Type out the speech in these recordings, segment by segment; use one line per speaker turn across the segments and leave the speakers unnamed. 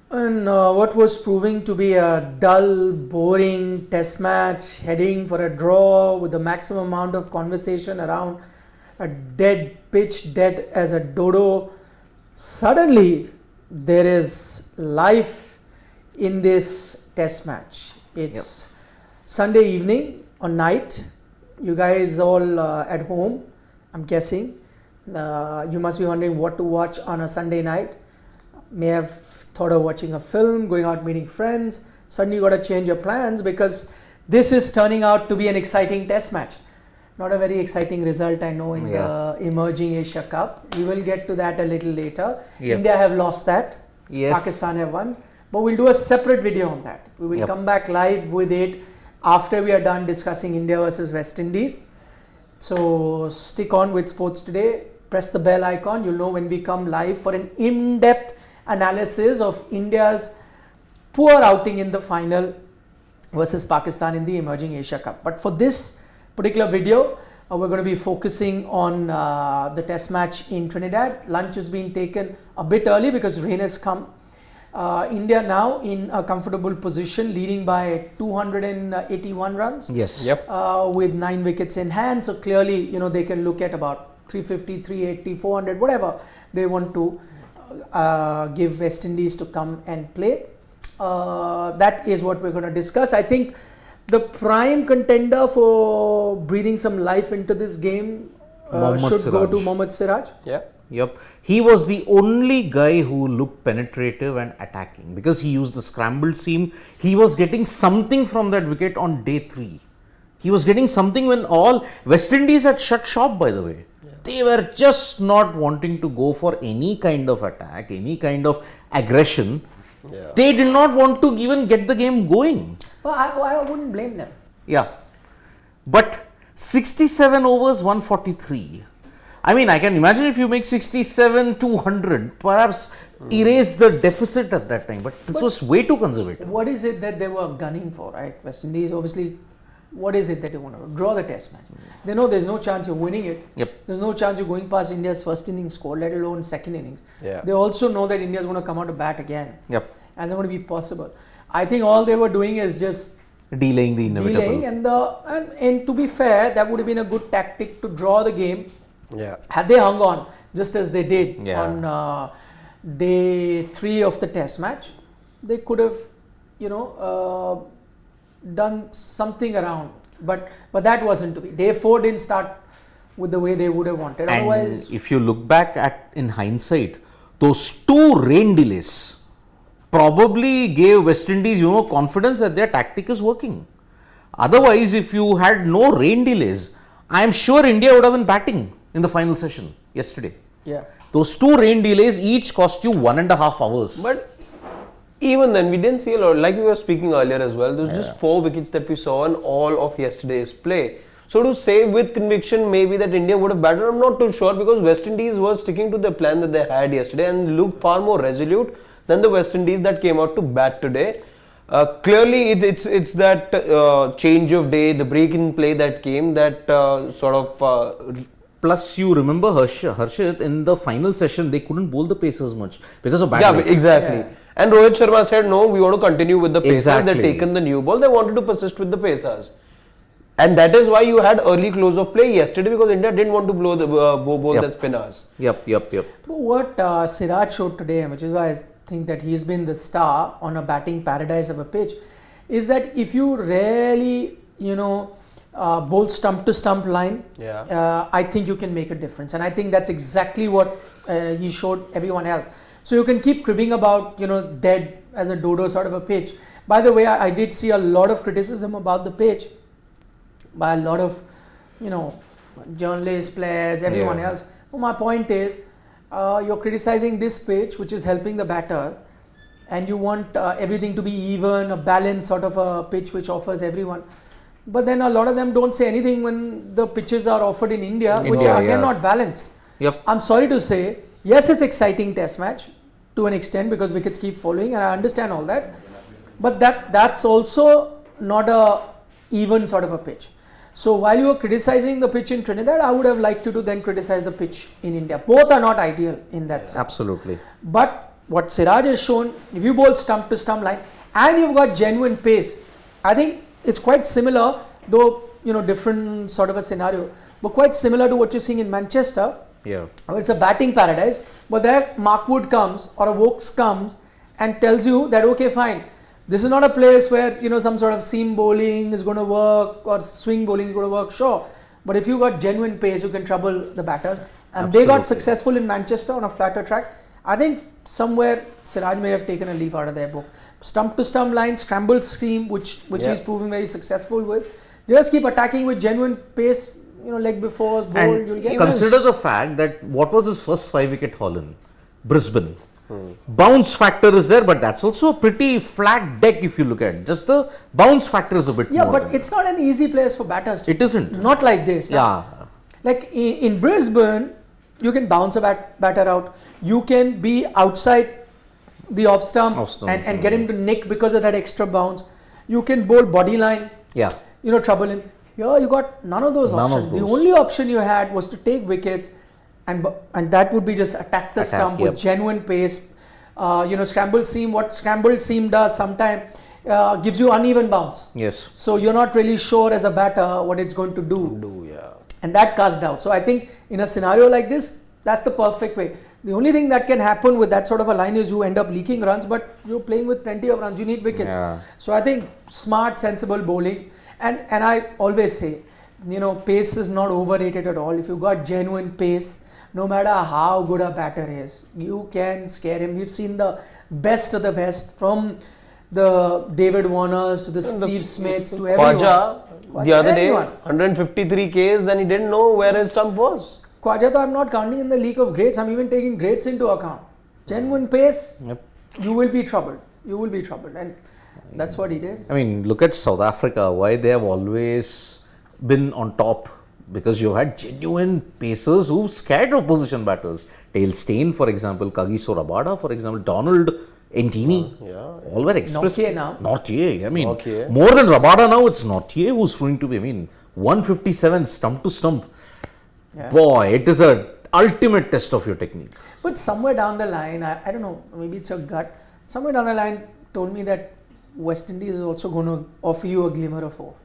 And what was proving to be a dull, boring test match, heading for a draw with the maximum amount of conversation around a dead pitch, dead as a dodo. Suddenly, there is life in this test match. It's Sunday evening or night. You guys all at home, I'm guessing. You must be wondering what to watch on a Sunday night. May have thought of watching a film, going out meeting friends. Suddenly you got to change your plans because this is turning out to be an exciting test match. Not a very exciting result, I know, in the emerging Asia Cup. We will get to that a little later. India have lost that. Pakistan have won. But we'll do a separate video on that. We will come back live with it after we are done discussing India versus West Indies. So stick on with Sports Today. Press the bell icon. You'll know when we come live for an in-depth analysis of India's poor outing in the final versus Pakistan in the emerging Asia Cup. But for this particular video, we're going to be focusing on the test match in Trinidad. Lunch has been taken a bit early because rain has come. India now in a comfortable position, leading by 281 runs. With 9 wickets in hand. So clearly, they can look at about 350, 380, 400, whatever they want to give West Indies to come and play. That is what we're going to discuss. I think the prime contender for breathing some life into this game should
Siraj.
go to Mohammad Siraj.
He was the only guy who looked penetrative and attacking because he used the scrambled seam. He was getting something from that wicket on day 3. He was getting something when all West Indies had shut shop, by the way. They were just not wanting to go for any kind of attack, any kind of aggression. They did not want to even get the game going.
Well, I wouldn't blame them.
But 67 overs, 143. I mean, I can imagine if you make 67, 200, perhaps erase the deficit at that time. But this was way too conservative.
What is it that they were gunning for, right? West Indies, obviously, what is it that they want to do? Draw the test match. They know there's no chance you're winning it. There's no chance you're going past India's first innings score, let alone second innings. They also know that India's going to come out to bat again. And it's going to be possible. I think all they were doing is just
delaying the inevitable.
And to be fair, that would have been a good tactic to draw the game. Had they hung on just as they did on day 3 of the test match, they could have, done something around. But that wasn't to be. Day 4 didn't start with the way they would have wanted.
And
otherwise,
if you look back at in hindsight, those 2 rain delays probably gave West Indies, confidence that their tactic is working. Otherwise, if you had no rain delays, I am sure India would have been batting in the final session yesterday. Those 2 rain delays each cost you 1.5 hours.
But even then, we didn't see a lot. Like we were speaking earlier as well, there was just 4 wickets that we saw in all of yesterday's play. So to say with conviction maybe that India would have batted, I'm not too sure because West Indies was sticking to the plan that they had yesterday and looked far more resolute than the West Indies that came out to bat today. Clearly, it's that change of day, the break in play that came that sort of...
Plus, you remember Harshit, in the final session, they couldn't bowl the pacers much because of bad luck.
Exactly. And Rohit Sharma said, no, we want to continue with the pacers. They've taken the new ball. They wanted to persist with the pacers. And that is why you had early close of play yesterday because India didn't want to bowl the spinners.
But what Siraj showed today, which is why I think that he's been the star on a batting paradise of a pitch, is that if you really, bowl stump to stump line, I think you can make a difference. And I think that's exactly what he showed everyone else. So you can keep cribbing about, dead as a dodo sort of a pitch. By the way, I did see a lot of criticism about the pitch by a lot of, journalists, players, everyone else. Well, my point is, you're criticizing this pitch, which is helping the batter, and you want everything to be even, a balanced sort of a pitch which offers everyone. But then a lot of them don't say anything when the pitches are offered in India, which are again not balanced. I'm sorry to say, yes, it's exciting test match to an extent because wickets keep following, and I understand all that. But that's also not a even sort of a pitch. So while you are criticizing the pitch in Trinidad, I would have liked you to then criticize the pitch in India. Both are not ideal in that sense.
Absolutely.
But what Siraj has shown, if you bowl stump to stump line and you've got genuine pace, I think it's quite similar, though different sort of a scenario, but quite similar to what you're seeing in Manchester.
Yeah.
It's a batting paradise, but there Mark Wood comes or a Vokes comes and tells you that okay, fine, this is not a place where some sort of seam bowling is going to work or swing bowling is going to work, sure, but if you got genuine pace, you can trouble the batters, and they got successful in Manchester on a flatter track. I think somewhere Siraj may have taken a leaf out of their book. Stump to stump line, scrambled scheme, which he's proving very successful with. Just keep attacking with genuine pace, leg before bowl, you'll get.
Consider the fact that what was his first 5-wicket haul in Brisbane. Bounce factor is there, but that's also a pretty flat deck if you look at it. Just the bounce factor is a bit more.
Yeah, but it's not an easy place for batters to.
It isn't.
Not like this.
Yeah.
Like in Brisbane, you can bounce a batter out. You can be outside the off stump and get him to nick because of that extra bounce. You can bowl body line.
Yeah.
Trouble him. Here you got none of those options. The only option you had was to take wickets, and that would be just attack the stump with genuine pace. Scrambled seam. What scrambled seam does sometimes gives you uneven bounce.
Yes.
So you're not really sure as a batter what it's going to do. And that cast doubt. So I think in a scenario like this, that's the perfect way. The only thing that can happen with that sort of a line is you end up leaking runs, but you're playing with plenty of runs. You need wickets.
Yeah.
So I think smart, sensible bowling. And I always say, pace is not overrated at all. If you got genuine pace, no matter how good a batter is, you can scare him. We've seen the best of the best, from the David Warners to the Steve Smiths to everyone.
Khwaja, the other day, 153 Ks and he didn't know where his stump was.
Khwaja, I'm not counting in the league of greats. I'm even taking greats into account. Genuine pace, you will be troubled. And that's what he did.
I mean, look at South Africa, why they have always been on top. Because you had genuine pacers who scared opposition batters. Dale Steyn, for example, Kagiso Rabada, for example, Donald Entini. All were expressed.
Nortje now.
Nortje. I mean, more than Rabada now, it's Nortje who's going to be. 157 stump to stump. Yeah. Boy, it is a ultimate test of your technique.
But somewhere down the line, I don't know, maybe it's a gut. Somewhere down the line told me that West Indies is also going to offer you a glimmer of hope.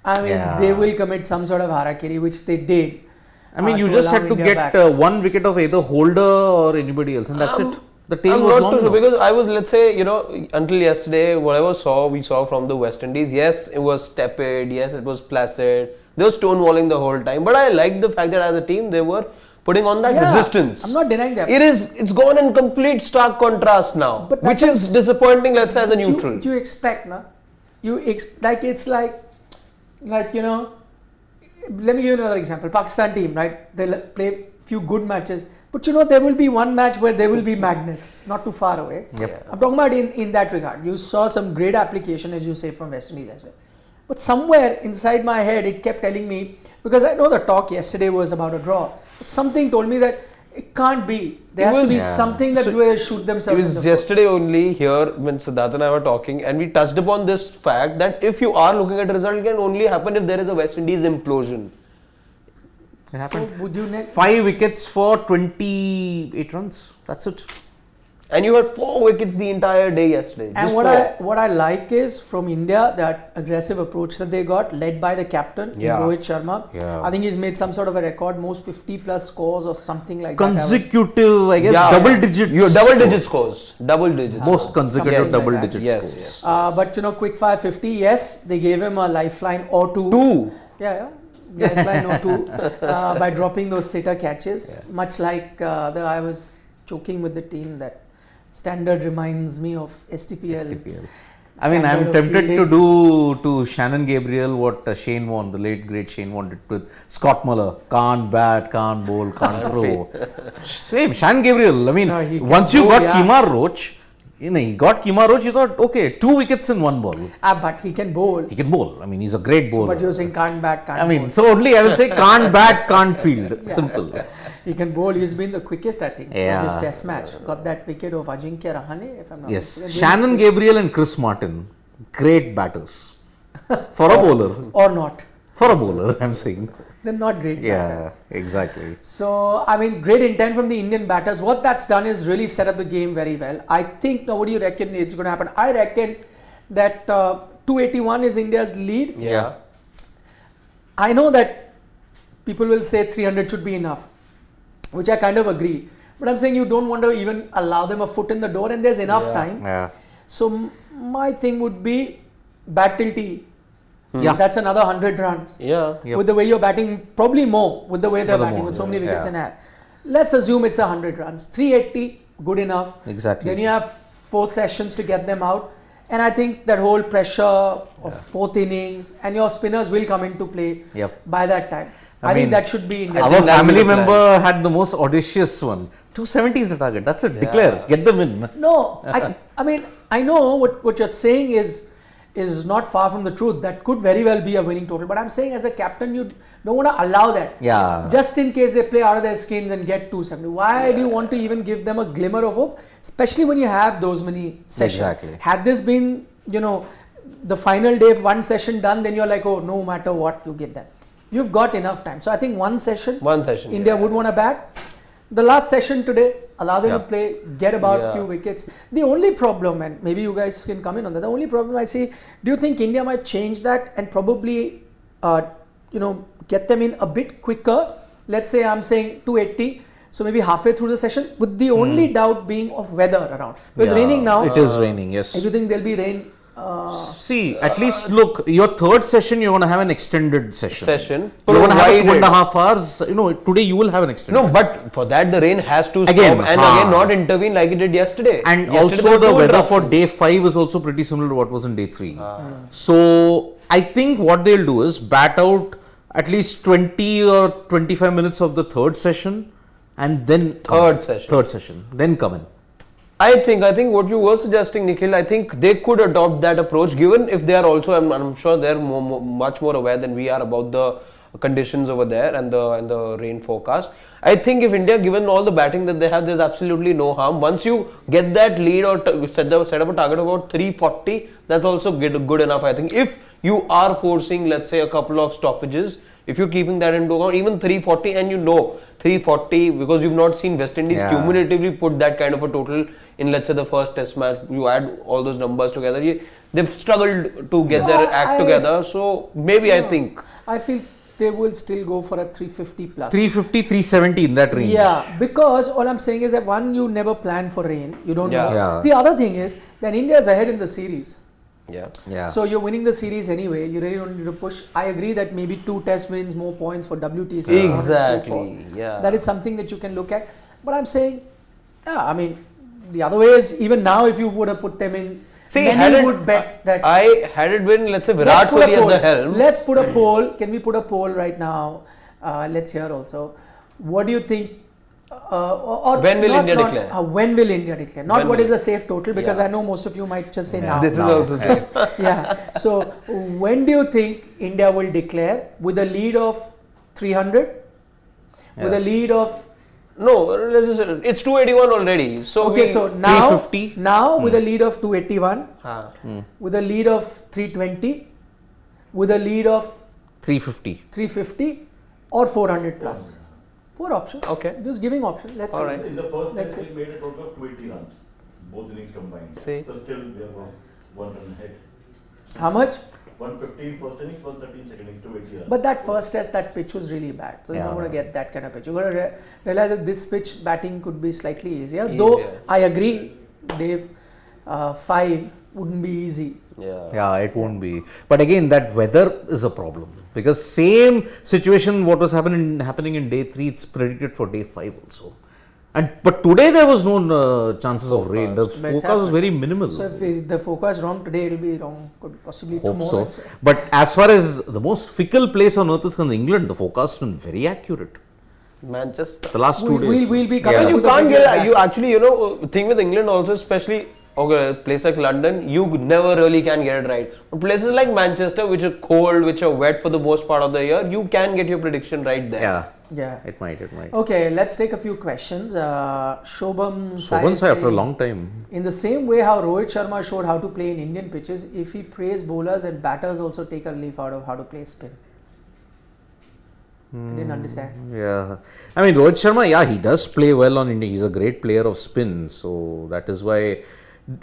I mean, they will commit some sort of harakiri, which they did.
I mean, you just had to get one wicket of either Holder or anybody else, and that's it. The tail was long enough.
Because I was, let's say, until yesterday, whatever we saw from the West Indies, yes, it was tepid, yes, it was placid. They were stonewalling the whole time. But I liked the fact that as a team, they were putting on that resistance.
I'm not denying that.
It's gone in complete stark contrast now, which is disappointing, let's say, as a neutral.
Do you expect, na? It's like, let me give you another example. Pakistan team, right? They'll play few good matches, but there will be one match where there will be madness, not too far away. I'm talking about in that regard. You saw some great application, as you say, from West Indies as well. But somewhere inside my head, it kept telling me, because I know the talk yesterday was about a draw, but something told me that it can't be. There has to be something that will shoot themselves.
It was yesterday only here when Siddharth and I were talking, and we touched upon this fact that if you are looking at a result, it can only happen if there is a West Indies implosion.
It happened. 5 wickets for 28 runs. That's it.
And you had 4 wickets the entire day yesterday.
And what I like is from India, that aggressive approach that they got, led by the captain, Rohit Sharma. I think he's made some sort of a record, most 50 plus scores or something like
consecutive, I guess, double digits.
Double digit scores. Double digits.
Most consecutive double digit scores.
Yes.
But quick fire 50, yes, they gave him a lifeline or two. Lifeline or two by dropping those sitter catches. Much like I was joking with the team that Standard reminds me of STPL.
I mean, I'm tempted to do to Shannon Gabriel what Shane Warne, the late great Shane Warne, did with Scott Muller. Can't bat, can't bowl, can't throw. Same, Shannon Gabriel. I mean, once you got Kemar Roach, he got Kemar Roach, you thought, okay, 2 wickets in 1 ball.
But he can bowl.
He can bowl. I mean, he's a great bowler.
But you're saying can't bat, can't bowl.
I mean, so only I will say can't bat, can't field. Simple.
He can bowl. He's been the quickest, I think, in this test match. Got that wicket of Ajinkya Rahane, if I'm not mistaken.
Shannon Gabriel and Chris Martin, great batters. For a bowler.
Or not.
For a bowler, I'm saying.
They're not great
Yeah,
batters.
exactly.
So, I mean, great intent from the Indian batters. What that's done is really set up the game very well. I think, now what do you reckon it's going to happen? I reckon that 281 is India's lead.
Yeah.
I know that people will say 300 should be enough, which I kind of agree. But I'm saying you don't want to even allow them a foot in the door, and there's enough time.
Yeah.
So my thing would be bat till tea.
Yeah.
That's another 100 runs.
Yeah.
Yep.
With the way you're batting, probably more with the way they're
Further
batting
more,
with so many wickets
yeah.
in hand. Let's assume it's 100 runs. 380, good enough.
Exactly.
Then you have 4 sessions to get them out. And I think that whole pressure of 4th innings and your spinners will come into play
Yep.
by that time.
I
I think
mean,
that should be India.
I
Our
think that'll be
family
the plan.
member had the most audacious one. 270 is the target. That's it. Declare. Get them in.
No, I mean, I know what you're saying is not far from the truth. That could very well be a winning total. But I'm saying as a captain, you don't want to allow that.
Yeah.
Just in case they play out of their skins and get 270. Why do you want to even give them a glimmer of hope? Especially when you have those many sessions.
Exactly.
Had this been, the final day, of one session done, then you're like, oh, no matter what, you get that. You've got enough time. So I think one session, India would want to bat. The last session today, allow them to play, get about a few wickets. The only problem, and maybe you guys can come in on that, the only problem I see, do you think India might change that and probably, get them in a bit quicker? Let's say I'm saying 280, so maybe halfway through the session, with the only doubt being of weather around. It's raining now.
It is raining, yes.
Do you think there'll be rain?
See, at least look, your third session, you're going to have an extended session.
But
You're going to have
provided-
2.5 hours. Today you will have an extended.
No, but for that the rain has to
Again,
stop and again not intervene like it did yesterday.
And
Yesterday
also
there
the
was no
weather for
interruption.
day 5 is also pretty similar to what was in day 3. So I think what they'll do is bat out at least 20 or 25 minutes of the third session and then
Third session.
Third session. Then come in.
I think what you were suggesting, Nikhil, I think they could adopt that approach, given if they are also, I'm sure they're much more aware than we are about the conditions over there and the rain forecast. I think if India, given all the batting that they have, there's absolutely no harm. Once you get that lead or set up a target of about 340, that's also good enough. I think if you are forcing, let's say, a couple of stoppages, if you're keeping that into account, even 340, and 340, because you've not seen West Indies cumulatively put that kind of a total in, let's say, the first test match, you add all those numbers together, they've struggled to get their act together. So maybe I think.
I feel they will still go for a 350 plus.
350, 370 in that range.
Yeah, because all I'm saying is that one, you never plan for rain. You don't know.
Yeah.
The other thing is that India is ahead in the series.
Yeah.
So you're winning the series anyway. You really don't need to push. I agree that maybe 2 test wins, more points for WTC.
Exactly. Yeah.
That is something that you can look at. But I'm saying, I mean, the other way is even now if you would have put them in, many would bet that.
Had it been, let's say, Virat Kohli at the helm.
Let's put a poll. Can we put a poll right now? Let's hear also. What do you think?
When will India declare?
When will India declare? Not
When
what
will
is a safe total, because I know most of you might just say now.
This is also safe.
Yeah. So when do you think India will declare? With a lead of 300? With a lead of?
No, it's 281 already. So
Okay, so now
350?
with a lead of 281, with a lead of 320, with a lead of
350.
350 or 400 plus. 4 options.
Okay.
Just giving options. Let's see.
Alright.
In the first
Let's
innings, we made a total of 280 runs, both innings combined.
See.
So still we are 1 run ahead.
How much?
150 first innings, 113 second innings, 280 runs.
But that first test, that pitch was really bad. So you're not going to get that kind of pitch. You're going to realize that this pitch batting could be slightly easier. Though I agree, Dave, 5 wouldn't be easy.
Yeah, it won't be. But again, that weather is a problem. Because same situation what was happening in day 3, it's predicted for day 5 also. But today there was no chances of rain. The forecast was very minimal.
So if the forecast is wrong today, it will be wrong. Could possibly
Hope
tomorrow.
so. But as far as the most fickle place on earth is concerned, England, the forecast has been very accurate.
Manchester.
The last 2 days.
We'll be coming
You
to the
can't
bigger
get,
back.
you actually, thing with England also, especially a place like London, you never really can get it right. But places like Manchester, which are cold, which are wet for the most part of the year, you can get your prediction right there.
Yeah.
It might.
Okay, let's take a few questions. Shobham
Sai
Sai
after a long time.
In the same way how Rohit Sharma showed how to play in Indian pitches, if he praised bowlers and batters also take a leaf out of how to play spin. I didn't understand.
Yeah, I mean Rohit Sharma, yeah, he does play well on India. He's a great player of spin, so that is why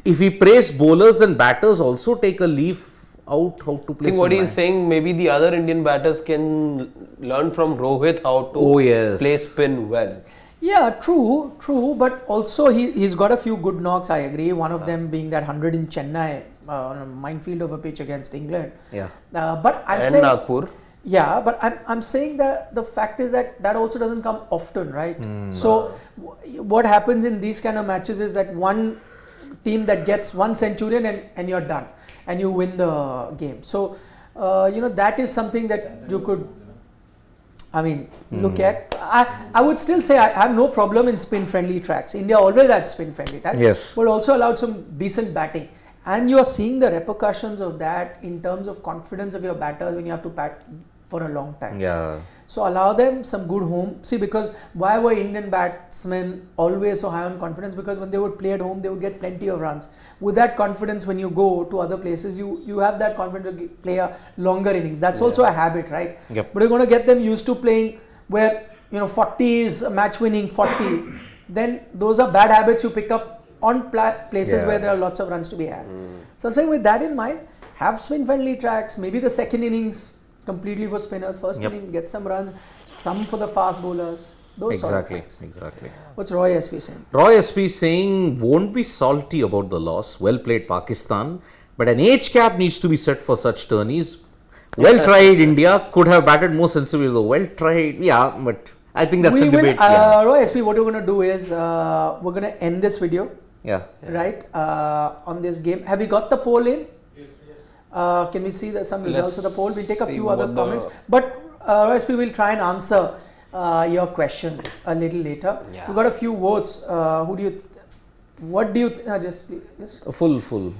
if we praise bowlers, then batters also take a leaf out how to
I
play.
think what
spin.
he's saying, maybe the other Indian batters can learn from Rohit how to
Oh, yes.
play spin well.
Yeah, true. But also he's got a few good knocks. I agree. One of them being that 100 in Chennai on a minefield of a pitch against England.
Yeah.
But I'm
And
saying,
Nagpur.
yeah, but I'm saying that the fact is that also doesn't come often, right? So what happens in these kind of matches is that one team that gets one centurion and you're done and you win the game. So that is something that you could, I mean, look at. I would still say I have no problem in spin friendly tracks. India always had spin friendly tracks,
Yes.
but also allowed some decent batting. And you are seeing the repercussions of that in terms of confidence of your batters when you have to bat for a long time.
Yeah.
So allow them some good home. See, because why were Indian batsmen always so high on confidence? Because when they would play at home, they would get plenty of runs. With that confidence, when you go to other places, you have that confidence to play a longer inning. That's also a habit, right?
Yep.
But you're going to get them used to playing where 40 is a match winning 40. Then those are bad habits you pick up on places where there are lots of runs to be had. So I'm saying with that in mind, have spin friendly tracks. Maybe the second innings completely for spinners. First inning, get some runs, some for the fast bowlers. Those sort of tracks.
Exactly.
What's Roy SP saying?
Roy SP saying, won't be salty about the loss. Well played, Pakistan. But an age cap needs to be set for such tourneys. Well tried, India. Could have batted more sensibly though. Well tried. Yeah, but I think that's a debate.
Roy SP, what we're going to do is we're going to end this video.
Yeah.
Right? On this game. Have you got the poll in? Can we see some results of the poll? We'll take a few other comments. But Roy SP will try and answer your question a little later.
Yeah.
We got a few votes. What do you just
Full.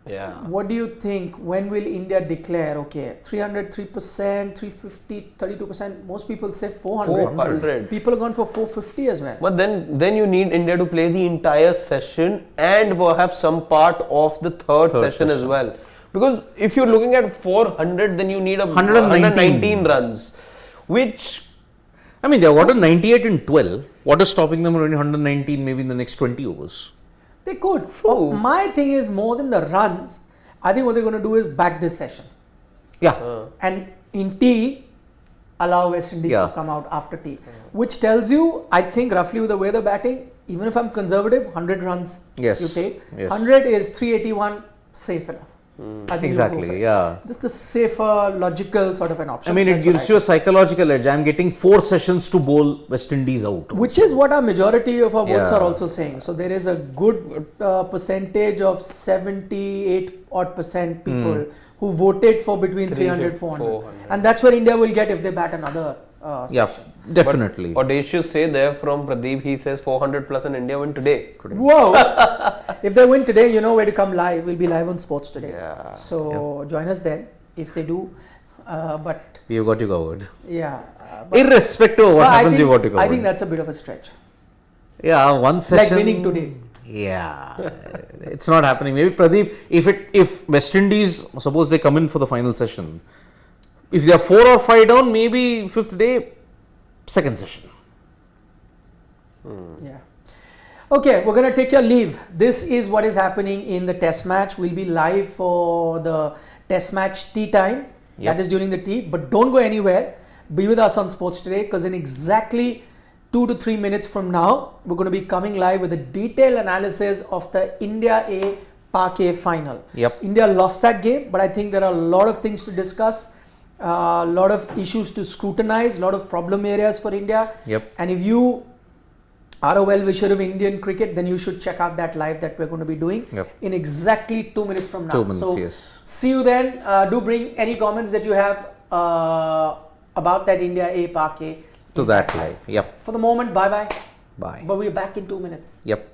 Yeah.
what do you think? When will India declare? Okay, 300, 3%, 350, 32%. Most people say 400.
400.
People are going for 450 as well.
But then you need India to play the entire session and perhaps some part of the third session as well. Because if you're looking at 400, then you need 119 runs, which
I mean, they've gotten 98 in 12. What is stopping them from winning 119 maybe in the next 20 overs?
They could. My thing is more than the runs. I think what they're going to do is back this session.
Yeah.
And in T, allow West Indies to come out after T. Which tells you, I think roughly with the way they're batting, even if I'm conservative, 100 runs
Yes.
you take.
Yes.
100 is 381, safe enough. I think
Exactly, yeah.
Just the safer, logical sort of an option.
I mean, it
That's what
gives you a psychological edge. I'm getting 4 sessions to bowl West Indies out.
Which is what our majority of our votes
Yeah.
are also saying. So there is a good percentage of 78 odd percent people who voted for between 300 400.
400.
And that's where India will get if they bat another
Yeah,
session.
definitely.
audacious say there from Pradeep, he says 400 plus and India win today.
Whoa! If they win today, you know where to come live. We'll be live on Sports Today.
Yeah.
So join us then if they do. But
We've got you covered.
yeah.
Irrespective of what happens, you've got you covered.
I think that's a bit of a stretch.
Yeah, one session.
Like winning today.
Yeah, it's not happening. Maybe Pradeep, if West Indies, suppose they come in for the final session, if they are 4 or 5 down, maybe 5th day, second session.
Yeah. Okay, we're going to take your leave. This is what is happening in the test match. We'll be live for the test match tea time.
Yep.
That is during the tea. But don't go anywhere. Be with us on Sports Today because in exactly 2 to 3 minutes from now, we're going to be coming live with a detailed analysis of the India A Pak A final.
Yep.
India lost that game, but I think there are a lot of things to discuss, a lot of issues to scrutinize, a lot of problem areas for India.
Yep.
And if you are a well-wisher of Indian cricket, then you should check out that live that we're going to be doing in exactly 2 minutes from now.
2 minutes,
so
yes.
see you then. Do bring any comments that you have about that India A Pak A
To that live. Yep.
For the moment, bye-bye.
Bye.
But we're back in 2 minutes.
Yep.